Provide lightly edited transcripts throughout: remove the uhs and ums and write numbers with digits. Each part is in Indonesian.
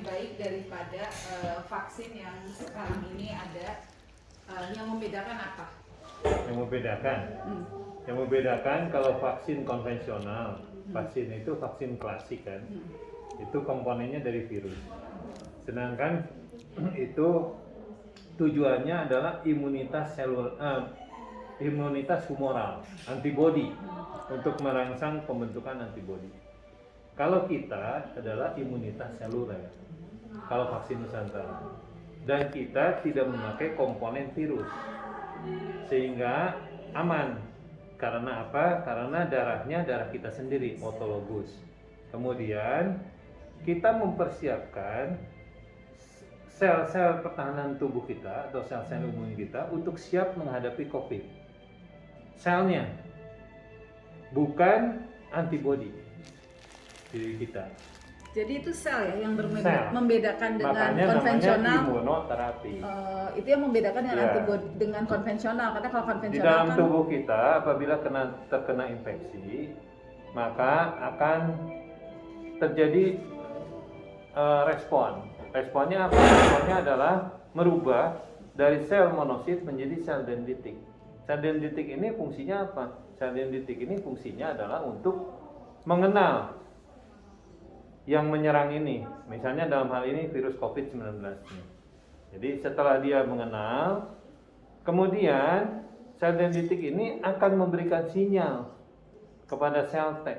baik daripada vaksin yang sekarang ini ada. Yang membedakan apa? Yang membedakan kalau vaksin konvensional, vaksin itu vaksin klasik kan, itu komponennya dari virus. Sedangkan itu tujuannya adalah imunitas imunitas humoral, antibodi, untuk merangsang pembentukan antibodi. Kalau kita adalah imunitas seluler, kalau vaksin Nusantara, dan kita tidak memakai komponen virus, sehingga aman. Karena apa? Karena darahnya darah kita sendiri, otologus. Kemudian kita mempersiapkan sel-sel pertahanan tubuh kita atau sel-sel imun kita untuk siap menghadapi COVID. Selnya, bukan antibodi diri kita. Jadi itu sel ya yang Sel. membedakan dengan Makanya konvensional. namanya imunoterapi. Itu yang membedakan dengan Ya. antibodi dengan konvensional. Karena kalau Di konvensional dalam kan tubuh kita apabila terkena infeksi, maka akan terjadi respon. Responnya apa? Responnya adalah merubah dari sel monosit menjadi sel dendritik. Sel dendritik ini fungsinya apa? Sel dendritik ini fungsinya adalah untuk mengenal yang menyerang ini. Misalnya dalam hal ini virus COVID-19. Jadi setelah dia mengenal, kemudian sel dendritik ini akan memberikan sinyal kepada sel T.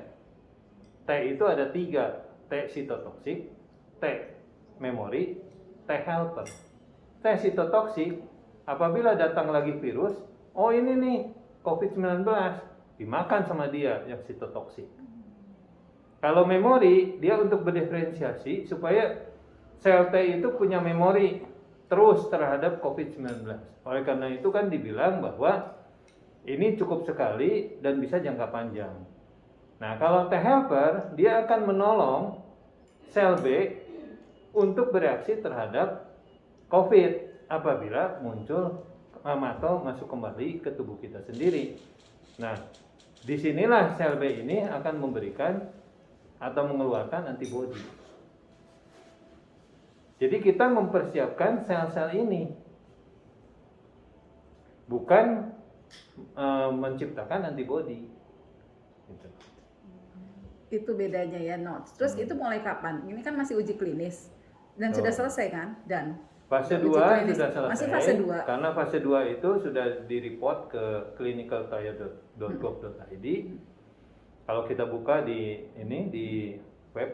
T itu ada 3, T sitotoksik, T memori, T helper. T sitotoksik, apabila datang lagi virus, oh ini nih COVID-19, dimakan sama dia yang sitotoksik. Kalau memori, dia untuk berdiferensiasi supaya sel T itu punya memori terus terhadap COVID-19. Oleh karena itu kan dibilang bahwa ini cukup sekali dan bisa jangka panjang. Nah, kalau T helper, dia akan menolong sel B untuk bereaksi terhadap COVID apabila muncul atau masuk kembali ke tubuh kita sendiri. Nah, disinilah sel B ini akan memberikan atau mengeluarkan antibodi. Jadi kita mempersiapkan sel-sel ini, bukan menciptakan antibodi. Gitu. itu bedanya ya, no. Terus itu mulai kapan? Ini kan masih uji klinis dan sudah selesai kan? Dan Fase 2 uji klinis. sudah selesai. Masih fase 2. Karena fase 2 itu sudah direport ke clinicaltrial.gov.id. Kalau kita buka di web,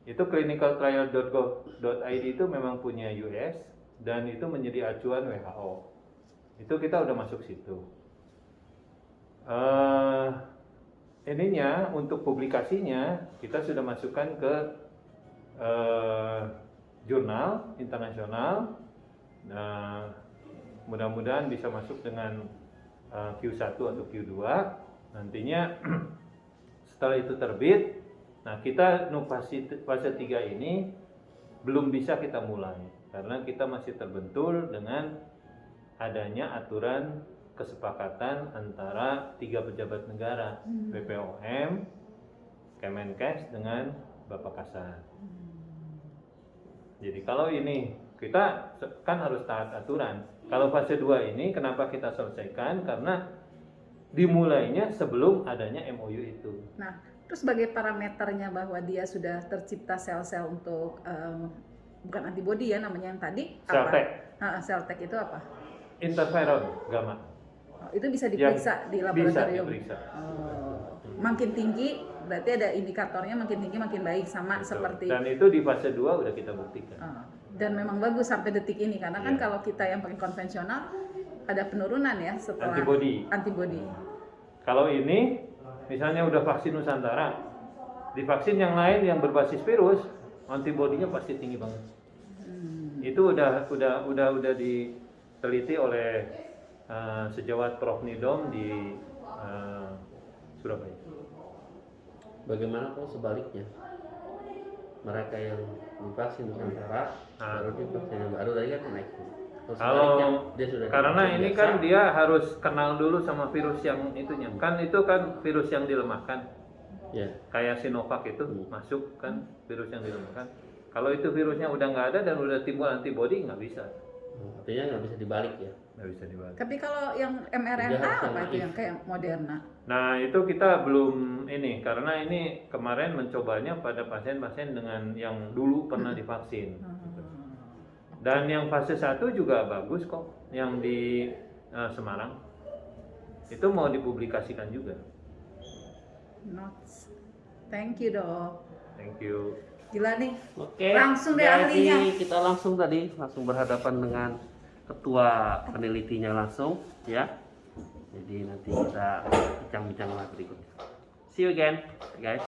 itu clinicaltrial.gov.id itu memang punya US dan itu menjadi acuan WHO. Itu kita udah masuk situ. Ininya untuk publikasinya kita sudah masukkan ke jurnal internasional. Nah, mudah-mudahan bisa masuk dengan Q1 atau Q2 nantinya. Setelah itu terbit, nah kita fase 3 ini belum bisa kita mulai karena kita masih terbentur dengan adanya aturan kesepakatan antara 3 pejabat negara, BPOM, Kemenkes dengan Bapak Kasat. Jadi kalau ini kita kan harus taat aturan. Kalau fase 2 ini kenapa kita selesaikan? Karena dimulainya sebelum adanya MOU itu. Nah, terus sebagai parameternya bahwa dia sudah tercipta sel-sel untuk bukan antibodi ya namanya yang tadi Sel T. Sel T itu apa? Interferon gamma. Itu bisa diperiksa di laboratorium. Bisa diperiksa. Makin tinggi berarti ada indikatornya, makin tinggi makin baik sama. Betul. Seperti. Dan itu di fase 2 udah kita buktikan. Dan memang bagus sampai detik ini karena kan kalau kita yang pakai konvensional ada penurunan ya setelah antibodi. Kalau ini misalnya udah vaksin Nusantara, di vaksin yang lain yang berbasis virus, antibodinya pasti tinggi banget. Itu udah diteliti oleh sejawat Prof Nidom di Surabaya. Bagaimana kalau sebaliknya? Mereka yang divaksin Nusantara baru divaksin yang baru tadi kan naik. Kalau karena ini kan dia harus kenal dulu sama virus yang itunya. Kan itu kan virus yang dilemahkan. Kayak Sinovac itu masuk kan virus yang dilemahkan. Kalau itu virusnya udah nggak ada dan udah timbul antibody, nggak bisa. Artinya nggak bisa dibalik ya. Nggak bisa dibalik. Tapi kalau yang Dia mRNA harus apa yang itu naif. yang kayak Moderna? Nah itu kita belum ini, karena ini kemarin mencobanya pada pasien-pasien dengan yang dulu pernah divaksin. Dan yang fase 1 juga bagus kok, yang di Semarang. Itu mau dipublikasikan juga. Notes. Thank you dok. Thank you. Gila nih. Oke. Langsung deh jadi ahlinya. kita langsung berhadapan dengan ketua penelitinya langsung ya. Jadi nanti kita bincang-bincang lagi berikutnya. See you again, guys.